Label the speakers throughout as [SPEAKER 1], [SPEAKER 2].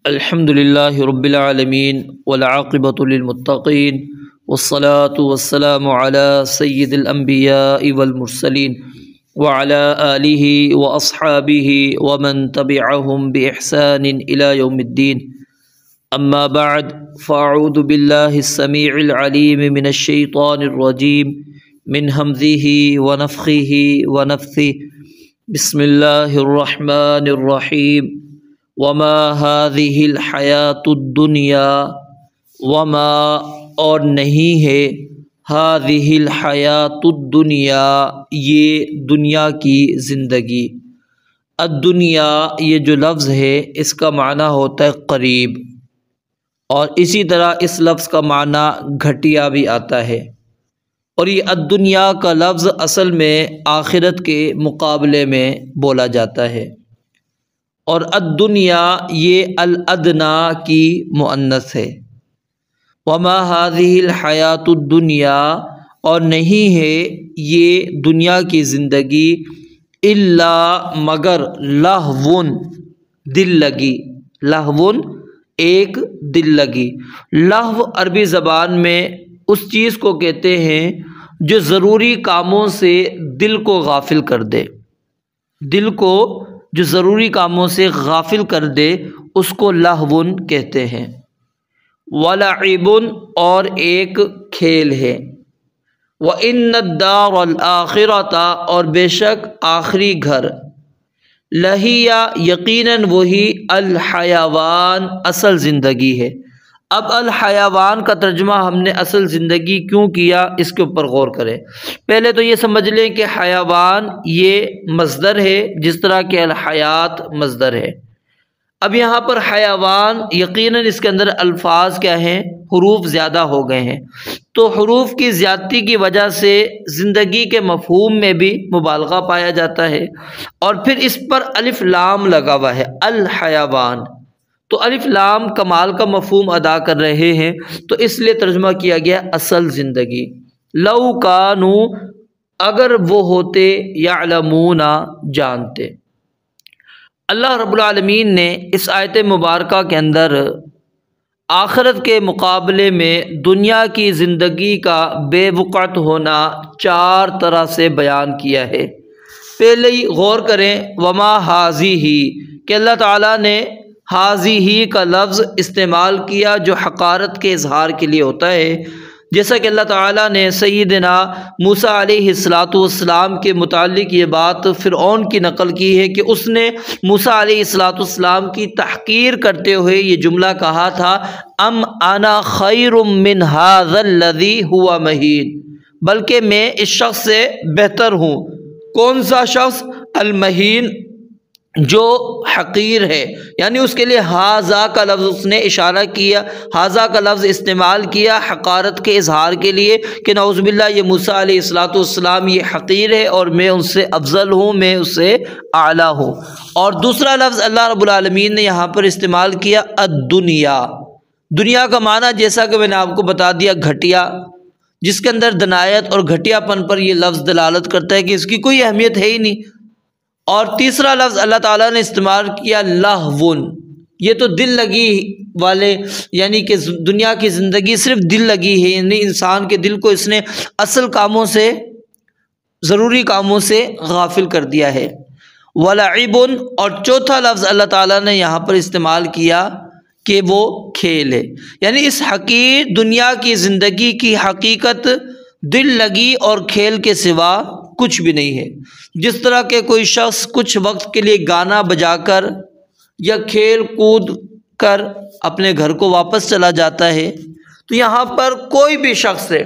[SPEAKER 1] الحمد لله رب العالمين والعاقبة للمتقين والصلاة والسلام على سيد الأنبياء والمرسلين وعلى آله وأصحابه ومن تبعهم بإحسان إلى يوم الدين. أما بعد فأعوذ بالله السميع العليم من الشيطان الرجيم من همزه ونفخه ونفثه. بسم الله الرحمن الرحيم. وما هذه الحیات الدنیا، وما اور نہیں ہے هذه الحیات الدنیا یہ دنیا کی زندگی. الدنیا یہ جو لفظ ہے اس کا معنی ہوتا ہے قریب، اور اسی طرح اس لفظ کا معنی گھٹیا بھی آتا ہے، اور یہ الدنیا کا لفظ اصل میں آخرت کے مقابلے میں بولا جاتا ہے، اور الدنیا یہ الادنا کی مؤنث ہے. وما هذه الحیات الدنیا اور نہیں ہے یہ دنیا کی زندگی الا مگر لہون دل لگی. لہون ایک دل لگی. لہو عربی زبان میں اس چیز کو کہتے ہیں جو ضروری کاموں سے دل کو غافل کر دے. دل کو جو ضروری کاموں سے غافل کر دے اس کو لہون کہتے ہیں. وَلَعِبٌ اور ایک کھیل ہے. وَإِنَّ الدَّارَ الْآخِرَةَ اور بے شک آخری گھر، لَهِيَ یقیناً وہی، الحیوان اصل زندگی ہے. اب الحیوان کا ترجمہ ہم نے اصل زندگی کیوں کیا اس کے اوپر غور کریں. پہلے تو یہ سمجھ لیں کہ حیوان یہ مصدر ہے جس طرح کہ الحیات مصدر ہے. اب یہاں پر حیوان یقیناً اس کے اندر الفاظ کیا ہیں، حروف زیادہ ہو گئے ہیں، تو حروف کی زیادتی کی وجہ سے زندگی کے مفہوم میں بھی مبالغہ پایا جاتا ہے، اور پھر اس پر الف لام لگا ہوا ہے الحیوان، تو الف لام کمال کا مفہوم ادا کر رہے ہیں، تو اس لیے ترجمہ کیا گیا اصل زندگی. لو کانو اگر وہ ہوتے، یعلمون جانتے. اللہ رب العالمین نے اس آیت مبارکہ کے اندر آخرت کے مقابلے میں دنیا کی زندگی کا بے وقعت ہونا چار طرح سے بیان کیا ہے. پہلے ہی غور کریں وما ہذہ، کہ اللہ تعالیٰ نے ہذہ کا لفظ استعمال کیا جو حقارت کے اظہار کے لیے ہوتا ہے، جیسا کہ اللہ تعالیٰ نے سیدنا موسیٰ علیہ السلام کے متعلق یہ بات فرعون کی نقل کی ہے کہ اس نے موسیٰ علیہ السلام کی تحقیر کرتے ہوئے یہ جملہ کہا تھا، ام انا خیر من ھذا الذی ھو مہین، بلکہ میں اس شخص سے بہتر ہوں. کون سا شخص؟ المہین، جو حقیر ہے. یعنی اس کے لیے ہاذا کا لفظ اس نے اشارہ کیا، ہاذا کا لفظ استعمال کیا حقارت کے اظہار کے لیے کہ نعوذ باللہ یہ موسیٰ علیہ السلام یہ حقیر ہے اور میں ان سے افضل ہوں، میں اس سے اعلیٰ ہوں. اور دوسرا لفظ اللہ رب العالمین نے یہاں پر استعمال کیا الدنیا. دنیا کا معنی جیسا کہ میں نے آپ کو بتا دیا گھٹیا، جس کے اندر دنایت اور گھٹیا پن پر یہ لفظ دلالت کرتا ہے کہ اس کی کوئی اہمیت ہے ہی نہیں. اور تیسرا لفظ اللہ تعالیٰ نے استعمال کیا لہون، یہ تو دل لگی والے، یعنی کہ دنیا کی زندگی صرف دل لگی ہے، یعنی انسان کے دل کو اس نے اصل کاموں سے، ضروری کاموں سے غافل کر دیا ہے. وَلَعِبٌ اور چوتھا لفظ اللہ تعالیٰ نے یہاں پر استعمال کیا کہ وہ کھیل ہے. یعنی اس حقیر دنیا کی زندگی کی حقیقت دل لگی اور کھیل کے سوا کچھ بھی نہیں ہے. جس طرح کہ کوئی شخص کچھ وقت کے لیے گانا بجا کر یا کھیل کود کر اپنے گھر کو واپس چلا جاتا ہے، تو یہاں پر کوئی بھی شخص ہے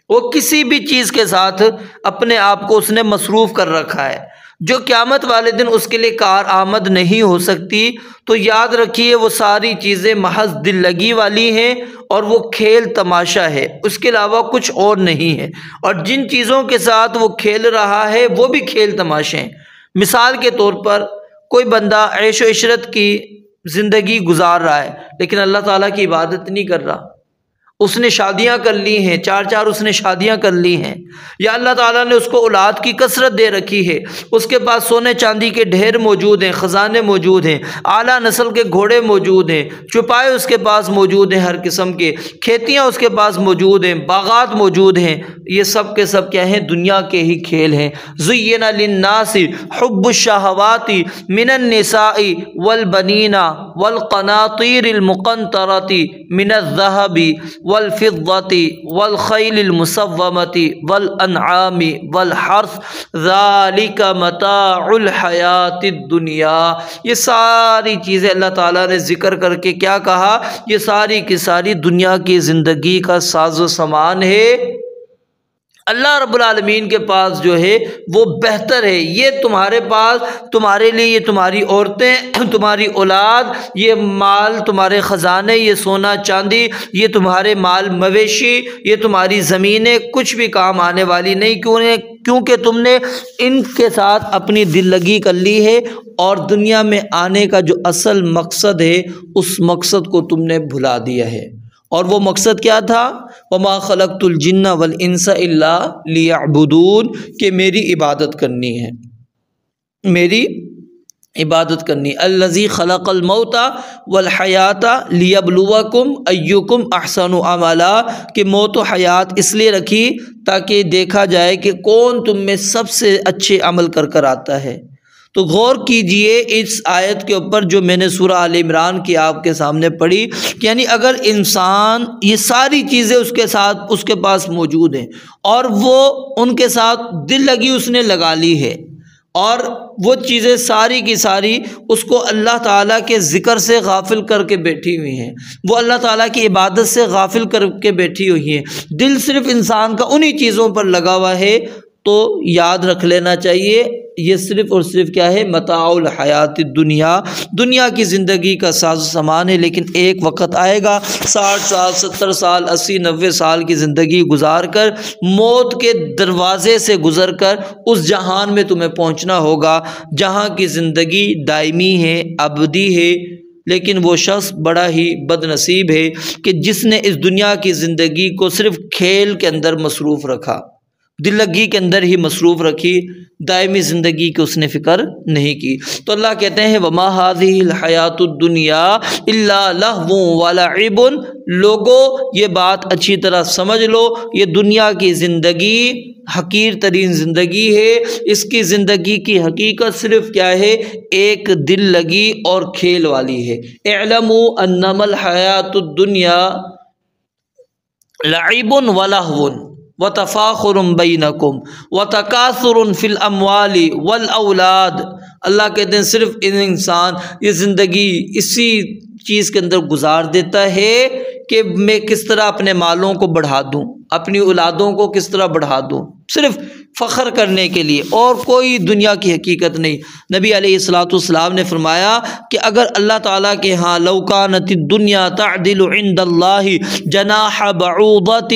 [SPEAKER 1] وہ کسی بھی چیز کے ساتھ اپنے آپ کو اس نے مصروف کر رکھا ہے جو قیامت والے دن اس کے لیے کارآمد نہیں ہو سکتی. تو یاد رکھیے وہ ساری چیزیں محض دل لگی والی ہیں اور وہ کھیل تماشا ہے، اس کے علاوہ کچھ اور نہیں ہے. اور جن چیزوں کے ساتھ وہ کھیل رہا ہے وہ بھی کھیل تماشے ہیں. مثال کے طور پر کوئی بندہ عیش و عشرت کی زندگی گزار رہا ہے لیکن اللہ تعالیٰ کی عبادت نہیں کر رہا، اس نے شادیاں کر لی ہیں، 4 اس نے شادیاں کر لی ہیں، یا اللہ تعالیٰ نے اس کو اولاد کی کثرت دے رکھی ہے، اس کے پاس سونے چاندی کے ڈھیر موجود ہیں، خزانے موجود ہیں، اعلیٰ نسل کے گھوڑے موجود ہیں، چوپائے اس کے پاس موجود ہیں، ہر قسم کے کھیتیاں اس کے پاس موجود ہیں، باغات موجود ہیں، یہ سب کے سب کیا ہیں؟ دنیا کے ہی کھیل ہیں۔ زُيِّنَ لِلنَّاسِ حُبُّ الشَّهَوَاتِ مِنَ النِّسَاءِ وَالْبَنِينَ وَالْقَنَاطِيرِ الْمُقَنطَرَةِ مِنَ الذَّهَبِ والفضة والخيل المسومة والأنعام والحرث ذلك متاع الحیاة الدنیا۔ یہ ساری چیزیں اللہ تعالیٰ نے ذکر کر کے کیا کہا؟ یہ ساری کی ساری دنیا کی زندگی کا ساز و سامان ہے۔ اللہ رب العالمین کے پاس جو ہے وہ بہتر ہے۔ یہ تمہارے پاس، تمہارے لیے یہ تمہاری عورتیں، تمہاری اولاد، یہ مال، تمہارے خزانے، یہ سونا چاندی، یہ تمہارے مال مویشی، یہ تمہاری زمینیں کچھ بھی کام آنے والی نہیں، کیونکہ تم نے ان کے ساتھ اپنی دل لگی کر لی ہے، اور دنیا میں آنے کا جو اصل مقصد ہے اس مقصد کو تم نے بھلا دیا ہے۔ اور وہ مقصد کیا تھا؟ وَمَا خَلَقْتُ الْجِنَّ وَالْإِنسَ إِلَّا لِيَعْبُدُونَ، کہ میری عبادت کرنی ہے، میری عبادت کرنی۔ الَّذِي خَلَقَ الْمَوْتَ وَالْحَيَاةَ لِيَبْلُوَكُمْ أَيُّكُمْ أَحْسَنُ عَمَلًا، کہ موت و حیات اس لیے رکھی تاکہ دیکھا جائے کہ کون تم میں سب سے اچھے عمل کر آتا ہے۔ تو غور کیجئے اس آیت کے اوپر جو میں نے سورہ آل عمران کی آپ کے سامنے پڑھی، یعنی اگر انسان یہ ساری چیزیں اس کے ساتھ، اس کے پاس موجود ہیں، اور وہ ان کے ساتھ دل لگی اس نے لگا لی ہے، اور وہ چیزیں ساری کی ساری اس کو اللہ تعالیٰ کے ذکر سے غافل کر کے بیٹھی ہوئی ہیں، وہ اللہ تعالیٰ کی عبادت سے غافل کر کے بیٹھی ہوئی ہیں، دل صرف انسان کا انہی چیزوں پر لگا ہوا ہے، تو یاد رکھ لینا چاہیے یہ صرف اور صرف کیا ہے؟ متاع الحیات الدنیا، دنیا کی زندگی کا ساز و سامان ہے۔ لیکن ایک وقت آئے گا 60 سال 70 سال 80 90 سال کی زندگی گزار کر، موت کے دروازے سے گزر کر اس جہان میں تمہیں پہنچنا ہوگا جہاں کی زندگی دائمی ہے، ابدی ہے۔ لیکن وہ شخص بڑا ہی بد نصیب ہے کہ جس نے اس دنیا کی زندگی کو صرف کھیل کے اندر مصروف رکھا، دل لگی کے اندر ہی مصروف رکھی، دائمی زندگی کی اس نے فکر نہیں کی۔ تو اللہ کہتے ہیں وَمَا هَذِهِ الْحَيَاةُ الدُّنْيَا إِلَّا لَهْوٌ وَلَعِبٌ، لوگو یہ بات اچھی طرح سمجھ لو، یہ دنیا کی زندگی حقیر ترین زندگی ہے، اس کی زندگی کی حقیقت صرف کیا ہے؟ ایک دل لگی اور کھیل والی ہے۔ اعلموا انما الحیاۃ الدنیا لعب ولہو وتفاخر بینکم وتکاثر فی الاموال والاولاد، اللہ کہتے ہیں صرف انسان یہ زندگی اسی چیز کے اندر گزار دیتا ہے کہ میں کس طرح اپنے مالوں کو بڑھا دوں، اپنی اولادوں کو کس طرح بڑھا دوں، صرف فخر کرنے کے لیے، اور کوئی دنیا کی حقیقت نہیں۔ نبی علیہ الصلوۃ والسلام نے فرمایا کہ اگر اللہ تعالیٰ کے ہاں لو کانت الدنیا تعدل عند اللہ جناح بعوضۃ،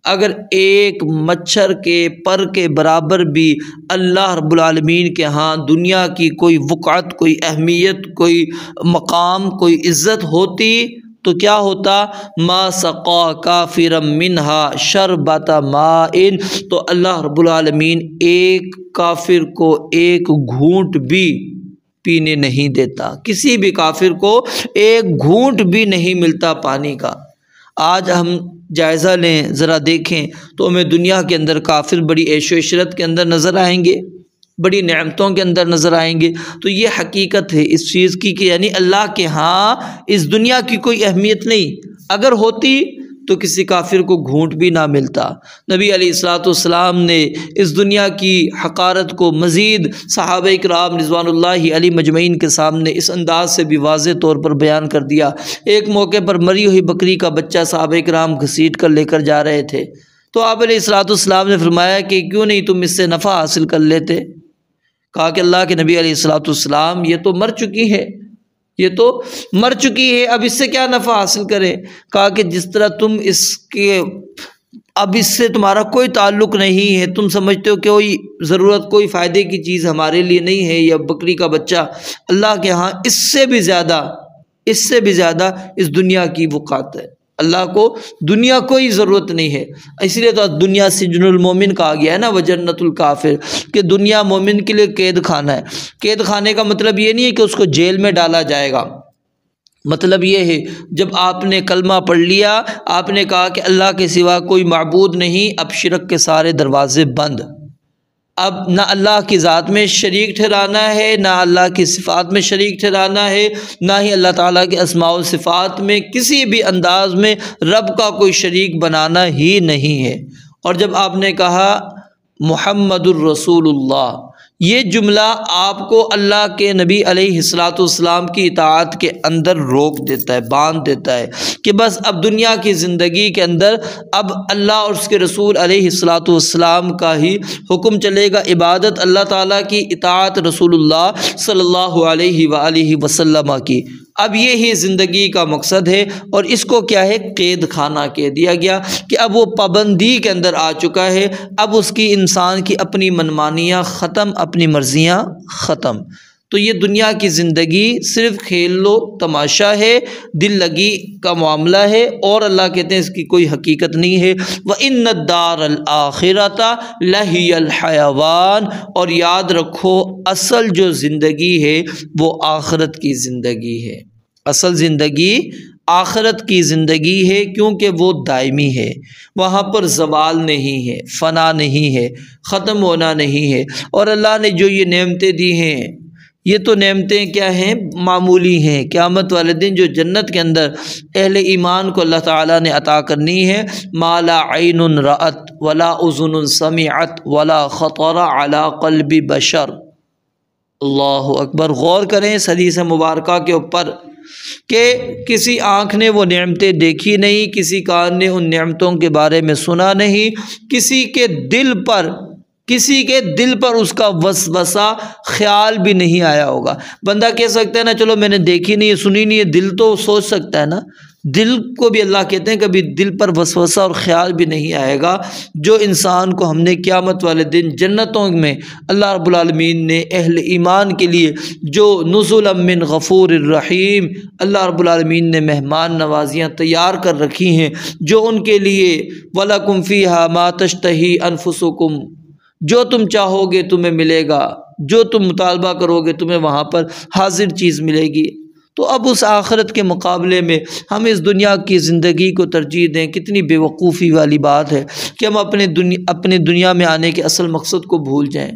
[SPEAKER 1] اگر ایک مچھر کے پر کے برابر بھی اللہ رب العالمین کے ہاں دنیا کی کوئی وقعت، کوئی اہمیت، کوئی مقام، کوئی عزت ہوتی تو کیا ہوتا؟ ما سقا کافرا منہا شربۃ ماء، تو اللہ رب العالمین ایک کافر کو ایک گھونٹ بھی پینے نہیں دیتا، کسی بھی کافر کو ایک گھونٹ بھی نہیں ملتا پانی کا۔ آج ہم جائزہ لیں، ذرا دیکھیں تو ہمیں دنیا کے اندر کافر بڑی عیش و عشرت کے اندر نظر آئیں گے، بڑی نعمتوں کے اندر نظر آئیں گے۔ تو یہ حقیقت ہے اس چیز کی کہ یعنی اللہ کے ہاں اس دنیا کی کوئی اہمیت نہیں، اگر ہوتی تو کسی کافر کو گھونٹ بھی نہ ملتا۔ نبی علیہ الصلوۃ والسلام نے اس دنیا کی حقارت کو مزید صحابہ کرام رضوان اللہ علیہ مجمعین کے سامنے اس انداز سے بھی واضح طور پر بیان کر دیا۔ ایک موقع پر مری ہوئی بکری کا بچہ صحابہ کرام گھسیٹ کر لے کر جا رہے تھے، تو آپ علیہ الصلوۃ والسلام نے فرمایا کہ کیوں نہیں تم اس سے نفع حاصل کر لیتے؟ کہا کہ اللہ کے نبی علیہ الصلوۃ والسلام یہ تو مر چکی ہے، یہ تو مر چکی ہے، اب اس سے کیا نفع حاصل کرے؟ کہا کہ جس طرح تم اس کے اب اس سے تمہارا کوئی تعلق نہیں ہے، تم سمجھتے ہو کہ کوئی ضرورت، کوئی فائدے کی چیز ہمارے لیے نہیں ہے، یا بکری کا بچہ، اللہ کے ہاں اس سے بھی زیادہ اس دنیا کی وقعت ہے۔ اللہ کو دنیا کوئی ضرورت نہیں ہے، اسی لیے تو دنیا سجن المومن کہا گیا ہے نا، وجنت الکافر، کہ دنیا مومن کے لیے قید خانہ ہے۔ قید خانے کا مطلب یہ نہیں ہے کہ اس کو جیل میں ڈالا جائے گا، مطلب یہ ہے جب آپ نے کلمہ پڑھ لیا، آپ نے کہا کہ اللہ کے سوا کوئی معبود نہیں، اب شرک کے سارے دروازے بند، اب نہ اللہ کی ذات میں شریک ٹھہرانا ہے، نہ اللہ کی صفات میں شریک ٹھہرانا ہے، نہ ہی اللہ تعالیٰ کے اسماء و صفات میں کسی بھی انداز میں رب کا کوئی شریک بنانا ہی نہیں ہے۔ اور جب آپ نے کہا محمد الرسول اللہ، یہ جملہ آپ کو اللہ کے نبی علیہ السلام کی اطاعت کے اندر روک دیتا ہے، باندھ دیتا ہے کہ بس اب دنیا کی زندگی کے اندر اب اللہ اور اس کے رسول علیہ السلام کا ہی حکم چلے گا، عبادت اللہ تعالیٰ کی، اطاعت رسول اللہ صلی اللہ علیہ وآلہ وسلم کی۔ اب یہ ہی زندگی کا مقصد ہے، اور اس کو کیا ہے، قید خانہ کہہ دیا گیا کہ اب وہ پابندی کے اندر آ چکا ہے، اب اس کی انسان کی اپنی منمانیاں ختم، اپنی مرضیاں ختم۔ تو یہ دنیا کی زندگی صرف کھیل و تماشا ہے، دل لگی کا معاملہ ہے، اور اللہ کہتے ہیں اس کی کوئی حقیقت نہیں ہے۔ وَإِنَّ الدَّارَ الْآخِرَةَ لَهِيَ الْحَيَوَانُ، اور یاد رکھو اصل جو زندگی ہے وہ آخرت کی زندگی ہے، اصل زندگی آخرت کی زندگی ہے، کیونکہ وہ دائمی ہے، وہاں پر زوال نہیں ہے، فنا نہیں ہے، ختم ہونا نہیں ہے۔ اور اللہ نے جو یہ نعمتیں دی ہیں، یہ تو نعمتیں کیا ہیں، معمولی ہیں۔ قیامت والے دن جو جنت کے اندر اہل ایمان کو اللہ تعالیٰ نے عطا کرنی ہے، ما لا عین رأت ولا اذن سمعت ولا خطر علی قلب بشر۔ اللہ اکبر، غور کریں اس حدیث مبارکہ کے اوپر کہ کسی آنکھ نے وہ نعمتیں دیکھی نہیں، کسی کان نے ان نعمتوں کے بارے میں سنا نہیں، کسی کے دل پر اس کا وسوسہ خیال بھی نہیں آیا ہوگا۔ بندہ کہہ سکتا ہے نا، چلو میں نے دیکھی نہیں ہے، سنی نہیں ہے، دل تو سوچ سکتا ہے نا، دل کو بھی اللہ کہتے ہیں کبھی دل پر وسوسہ اور خیال بھی نہیں آئے گا۔ جو انسان کو ہم نے قیامت والے دن جنتوں میں اللہ رب العالمین نے اہل ایمان کے لیے جو نزلا من غفور الرحیم، اللہ رب العالمین نے مہمان نوازیاں تیار کر رکھی ہیں، جو ان کے لیے وَلَكُمْ فِيهَا مَا تَشْتَهِي أَنفُسُكُمْ، جو تم چاہو گے تمہیں ملے گا، جو تم مطالبہ کرو گے تمہیں وہاں پر حاضر چیز ملے گی۔ تو اب اس آخرت کے مقابلے میں ہم اس دنیا کی زندگی کو ترجیح دیں، کتنی بے وقوفی والی بات ہے کہ ہم اپنے دنیا میں آنے کے اصل مقصد کو بھول جائیں،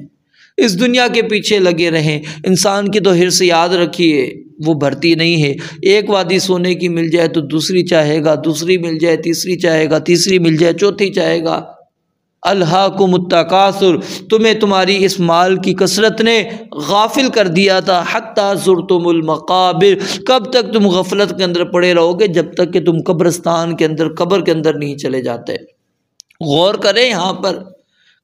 [SPEAKER 1] اس دنیا کے پیچھے لگے رہیں۔ انسان کی تو حرص یاد رکھیے وہ بھرتی نہیں ہے، ایک وادی سونے کی مل جائے تو دوسری چاہے گا، دوسری مل جائے تیسری چاہے گا، تیسری مل جائے چوتھی چاہے گا۔ الہاکم التکاثر، تمہیں تمہاری اس مال کی کثرت نے غافل کر دیا تھا، حتی زرتم المقابر، کب تک تم غفلت کے اندر پڑے رہو گے، جب تک کہ تم قبرستان کے اندر، قبر کے اندر نہیں چلے جاتے۔ غور کریں یہاں پر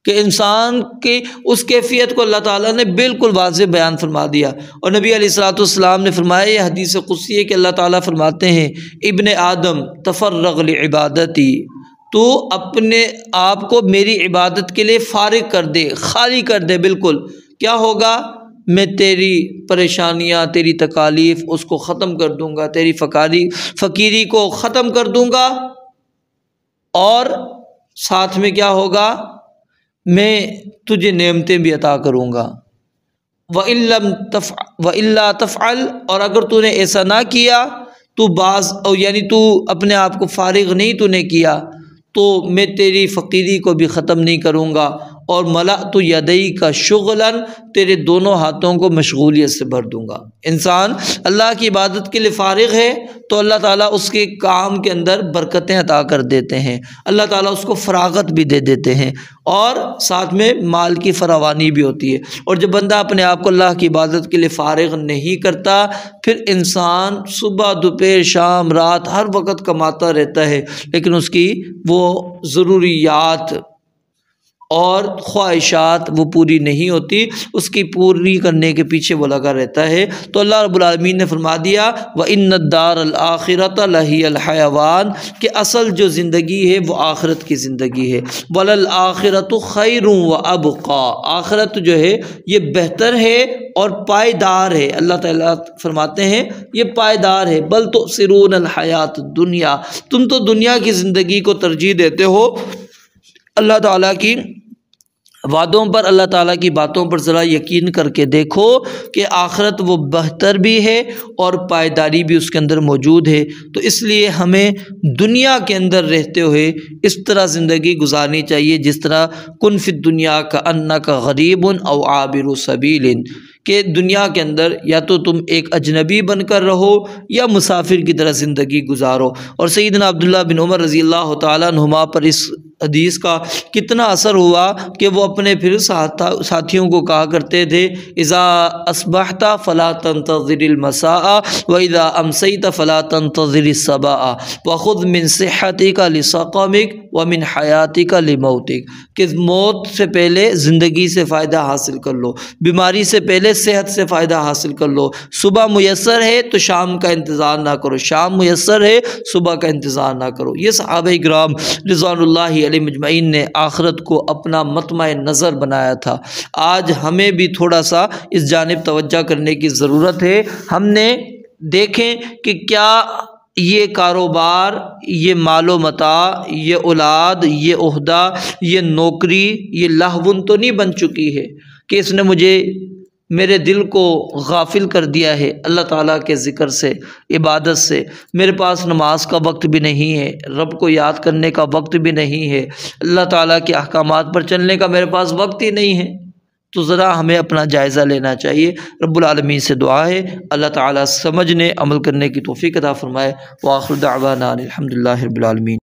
[SPEAKER 1] کہ انسان کی اس کیفیت کو اللہ تعالیٰ نے بالکل واضح بیان فرما دیا، اور نبی علیہ السلام نے فرمایا، یہ حدیث قدسی ہے کہ اللہ تعالیٰ فرماتے ہیں، ابن آدم تفرغ لعبادتی، تو اپنے آپ کو میری عبادت کے لیے فارغ کر دے، خالی کر دے، بالکل کیا ہوگا، میں تیری پریشانیاں، تیری تکالیف اس کو ختم کر دوں گا، تیری فقیری کو ختم کر دوں گا، اور ساتھ میں کیا ہوگا، میں تجھے نعمتیں بھی عطا کروں گا۔ وَإِلَّا تَفْعَلْ، اور اگر تو نے ایسا نہ کیا، یعنی تو اپنے آپ کو فارغ نہیں تو نے کیا، تو میں تیری فقیری کو بھی ختم نہیں کروں گا، اور ملأت یدیک شغلا، تیرے دونوں ہاتھوں کو مشغولیت سے بھر دوں گا۔ انسان اللہ کی عبادت کے لیے فارغ ہے تو اللہ تعالیٰ اس کے کام کے اندر برکتیں عطا کر دیتے ہیں، اللہ تعالیٰ اس کو فراغت بھی دے دیتے ہیں، اور ساتھ میں مال کی فراوانی بھی ہوتی ہے۔ اور جب بندہ اپنے آپ کو اللہ کی عبادت کے لیے فارغ نہیں کرتا، پھر انسان صبح دوپہر شام رات ہر وقت کماتا رہتا ہے، لیکن اس کی وہ ضروریات اور خواہشات وہ پوری نہیں ہوتی، اس کی پوری کرنے کے پیچھے وہ لگا رہتا ہے۔ تو اللہ رب العالمین نے فرما دیا وَإِنَّ الدَّارَ الْآخِرَةَ لَهِيَ الْحَيَوَانُ کہ اصل جو زندگی ہے وہ آخرت کی زندگی ہے۔ وَلَلْآخِرَةُ خَيْرٌ وَأَبْقَىٰ آخرت جو ہے یہ بہتر ہے اور پائیدار ہے۔ اللہ تعالیٰ فرماتے ہیں یہ پائیدار ہے۔ بل تؤثرون الحیات الدنیا تم تو دنیا کی زندگی کو ترجیح دیتے ہو۔ اللہ تعالیٰ کی وعدوں پر، اللہ تعالیٰ کی باتوں پر ذرا یقین کر کے دیکھو کہ آخرت وہ بہتر بھی ہے اور پائیداری بھی اس کے اندر موجود ہے۔ تو اس لیے ہمیں دنیا کے اندر رہتے ہوئے اس طرح زندگی گزارنی چاہیے جس طرح کن فی الدنیا کأنک غریب او عابر سبیل کہ دنیا کے اندر یا تو تم ایک اجنبی بن کر رہو یا مسافر کی طرح زندگی گزارو۔ اور سیدنا عبداللہ بن عمر رضی اللہ تعالیٰ عنہما پر اس حدیث کا کتنا اثر ہوا کہ وہ اپنے پھر ساتھیوں کو کہا کرتے تھے اذا اصبحت فلا تنتظر المساء واذا امسیت فلا تنتظر الصباح وخذ من صحتک لسقمک ومن حیاتک لموتک کہ موت سے پہلے زندگی سے فائدہ حاصل کر لو، بیماری سے پہلے صحت سے فائدہ حاصل کر لو، صبح میسر ہے تو شام کا انتظار نہ کرو، شام میسر ہے صبح کا انتظار نہ کرو۔ یہ صحابہ کرام رضوان اللہ علیہ مجمعین نے آخرت کو اپنا مطمع نظر بنایا تھا۔ آج ہمیں بھی تھوڑا سا اس جانب توجہ کرنے کی ضرورت ہے۔ ہم نے دیکھیں کہ کیا یہ کاروبار، یہ مال و متاع، یہ اولاد، یہ عہدہ، یہ نوکری، یہ لہون تو نہیں بن چکی ہے کہ اس نے مجھے میرے دل کو غافل کر دیا ہے اللہ تعالیٰ کے ذکر سے، عبادت سے۔ میرے پاس نماز کا وقت بھی نہیں ہے، رب کو یاد کرنے کا وقت بھی نہیں ہے، اللہ تعالیٰ کے احکامات پر چلنے کا میرے پاس وقت ہی نہیں ہے۔ تو ذرا ہمیں اپنا جائزہ لینا چاہیے۔ رب العالمین سے دعا ہے اللہ تعالیٰ سمجھنے عمل کرنے کی توفیق عطا فرمائے۔ وآخر دعوانا الحمدللہ رب العالمین۔